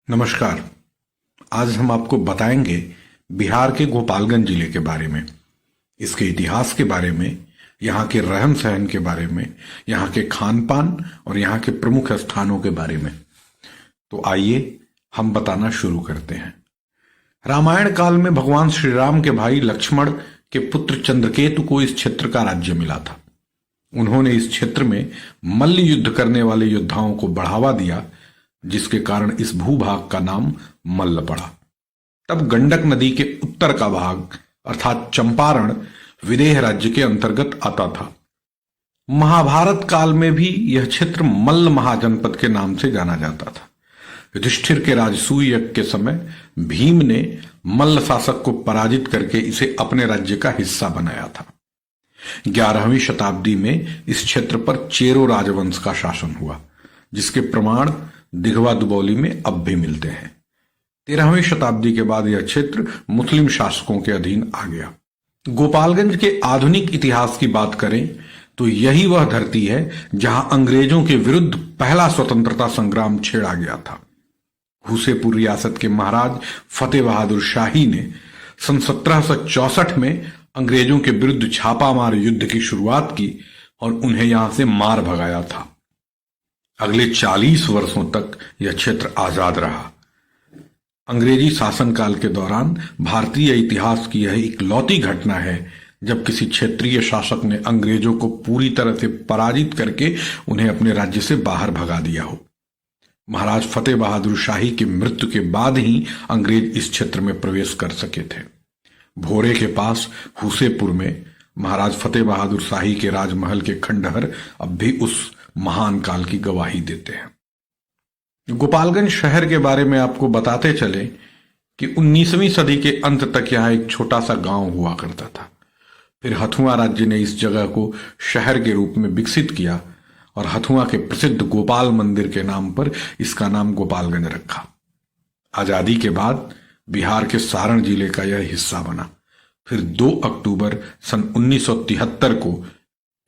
नमस्कार। आज हम आपको बताएंगे बिहार के गोपालगंज जिले के बारे में, इसके इतिहास के बारे में, यहाँ के रहन सहन के बारे में, यहाँ के खान पान और यहाँ के प्रमुख स्थानों के बारे में। तो आइए हम बताना शुरू करते हैं। रामायण काल में भगवान श्री राम के भाई लक्ष्मण के पुत्र चंद्रकेतु को इस क्षेत्र का राज्य मिला था। उन्होंने इस क्षेत्र में मल्ल युद्ध करने वाले योद्धाओं को बढ़ावा दिया, जिसके कारण इस भूभाग का नाम मल्ल पड़ा। तब गंडक नदी के उत्तर का भाग अर्थात चंपारण विदेह राज्य के अंतर्गत आता था। महाभारत काल में भी यह क्षेत्र मल्ल महाजनपद के नाम से जाना जाता था। युधिष्ठिर के राजसूय यज्ञ के समय भीम ने मल्ल शासक को पराजित करके इसे अपने राज्य का हिस्सा बनाया था। 11वीं शताब्दी में इस क्षेत्र पर चेरो राजवंश का शासन हुआ, जिसके प्रमाण दिघवा दुबौली में अब भी मिलते हैं। 13वीं शताब्दी के बाद यह क्षेत्र मुस्लिम शासकों के अधीन आ गया। गोपालगंज के आधुनिक इतिहास की बात करें तो यही वह धरती है जहां अंग्रेजों के विरुद्ध पहला स्वतंत्रता संग्राम छेड़ा गया था। हुसेपुर रियासत के महाराज फतेह बहादुर शाही ने सन 1764 में अंग्रेजों के विरुद्ध छापामार युद्ध की शुरुआत की और उन्हें यहां से मार भगाया था। अगले 40 वर्षों तक यह क्षेत्र आजाद रहा। अंग्रेजी शासनकाल के दौरान भारतीय इतिहास की यह इकलौती घटना है जब किसी क्षेत्रीय शासक ने अंग्रेजों को पूरी तरह से पराजित करके उन्हें अपने राज्य से बाहर भगा दिया हो। महाराज फतेह बहादुर शाही की मृत्यु के बाद ही अंग्रेज इस क्षेत्र में प्रवेश कर सके थे। भोरे के पास हुसेपुर में महाराज फतेह बहादुर शाही के राजमहल के खंडहर अब भी उस महान काल की गवाही देते हैं। गोपालगंज शहर के बारे में आपको बताते चले कि 19वीं सदी के अंत तक यहां एक छोटा सा गांव हुआ करता था। फिर हथुआ राज्य ने इस जगह को शहर के रूप में विकसित किया और हथुआ के प्रसिद्ध गोपाल मंदिर के नाम पर इसका नाम गोपालगंज रखा। आजादी के बाद बिहार के सारण जिले का यह हिस्सा बना। फिर 2 अक्टूबर सन 1973 को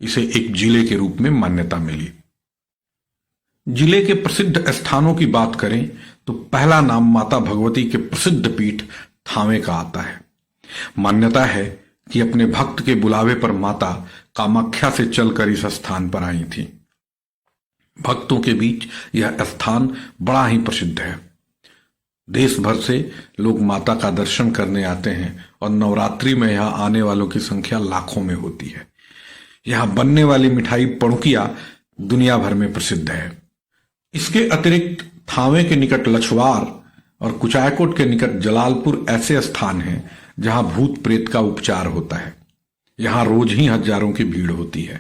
इसे एक जिले के रूप में मान्यता मिली। जिले के प्रसिद्ध स्थानों की बात करें तो पहला नाम माता भगवती के प्रसिद्ध पीठ थावे का आता है। मान्यता है कि अपने भक्त के बुलावे पर माता कामाख्या से चलकर इस स्थान पर आई थी। भक्तों के बीच यह स्थान बड़ा ही प्रसिद्ध है। देश भर से लोग माता का दर्शन करने आते हैं और नवरात्रि में यहां आने वालों की संख्या लाखों में होती है। यहां बनने वाली मिठाई पणुकिया दुनिया भर में प्रसिद्ध है। इसके अतिरिक्त थावे के निकट लछवार और कुचायकोट के निकट जलालपुर ऐसे स्थान हैं जहां भूत प्रेत का उपचार होता है। यहां रोज ही हजारों की भीड़ होती है।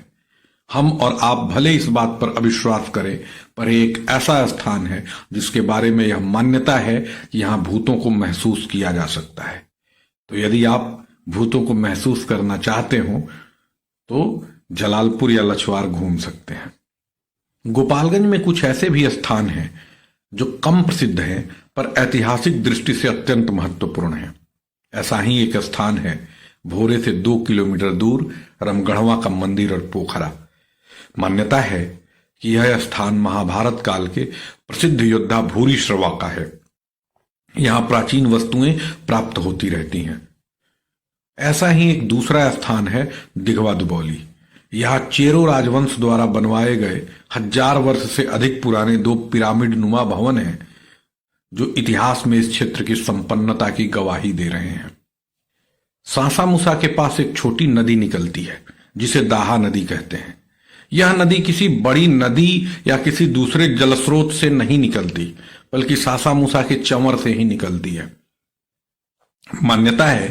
हम और आप भले इस बात पर अविश्वास करें, पर एक ऐसा स्थान है जिसके बारे में यह मान्यता है कि यहां भूतों को महसूस किया जा सकता है। तो यदि आप भूतों को महसूस करना चाहते हो तो जलालपुर या लछवार घूम सकते हैं। गोपालगंज में कुछ ऐसे भी स्थान हैं जो कम प्रसिद्ध हैं पर ऐतिहासिक दृष्टि से अत्यंत महत्वपूर्ण हैं। ऐसा ही एक स्थान है भोरे से 2 किलोमीटर दूर रमगढ़वा का मंदिर और पोखरा। मान्यता है कि यह स्थान महाभारत काल के प्रसिद्ध योद्धा भूरिश्रवा का है। यहां प्राचीन वस्तुएं प्राप्त होती रहती हैं। ऐसा ही एक दूसरा स्थान है दिघवा दुबौली। यहां चेरो राजवंश द्वारा बनवाए गए 1000 वर्ष से अधिक पुराने 2 पिरामिड नुमा भवन हैं जो इतिहास में इस क्षेत्र की संपन्नता की गवाही दे रहे हैं। सासामुसा के पास एक छोटी नदी निकलती है जिसे दाहा नदी कहते हैं। यह नदी किसी बड़ी नदी या किसी दूसरे जलस्रोत से नहीं निकलती, बल्कि सासामुसा के चंवर से ही निकलती है। मान्यता है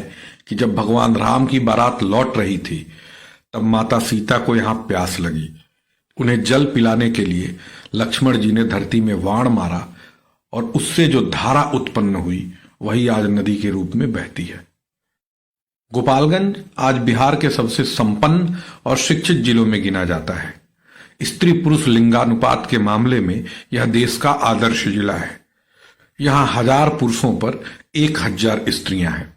कि जब भगवान राम की बारात लौट रही थी तब माता सीता को यहां प्यास लगी। उन्हें जल पिलाने के लिए लक्ष्मण जी ने धरती में वाण मारा और उससे जो धारा उत्पन्न हुई वही आज नदी के रूप में बहती है। गोपालगंज आज बिहार के सबसे संपन्न और शिक्षित जिलों में गिना जाता है। स्त्री पुरुष लिंगानुपात के मामले में यह देश का आदर्श जिला है। यहां 1000 पुरुषों पर 1000 स्त्रियां हैं।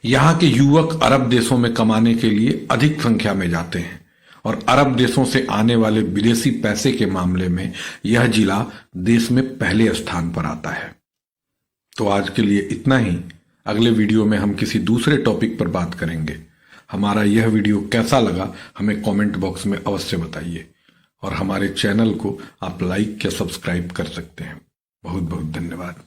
यहां के युवक अरब देशों में कमाने के लिए अधिक संख्या में जाते हैं और अरब देशों से आने वाले विदेशी पैसे के मामले में यह जिला देश में पहले स्थान पर आता है। तो आज के लिए इतना ही। अगले वीडियो में हम किसी दूसरे टॉपिक पर बात करेंगे। हमारा यह वीडियो कैसा लगा हमें कमेंट बॉक्स में अवश्य बताइए, और हमारे चैनल को आप लाइक या सब्सक्राइब कर सकते हैं। बहुत बहुत धन्यवाद।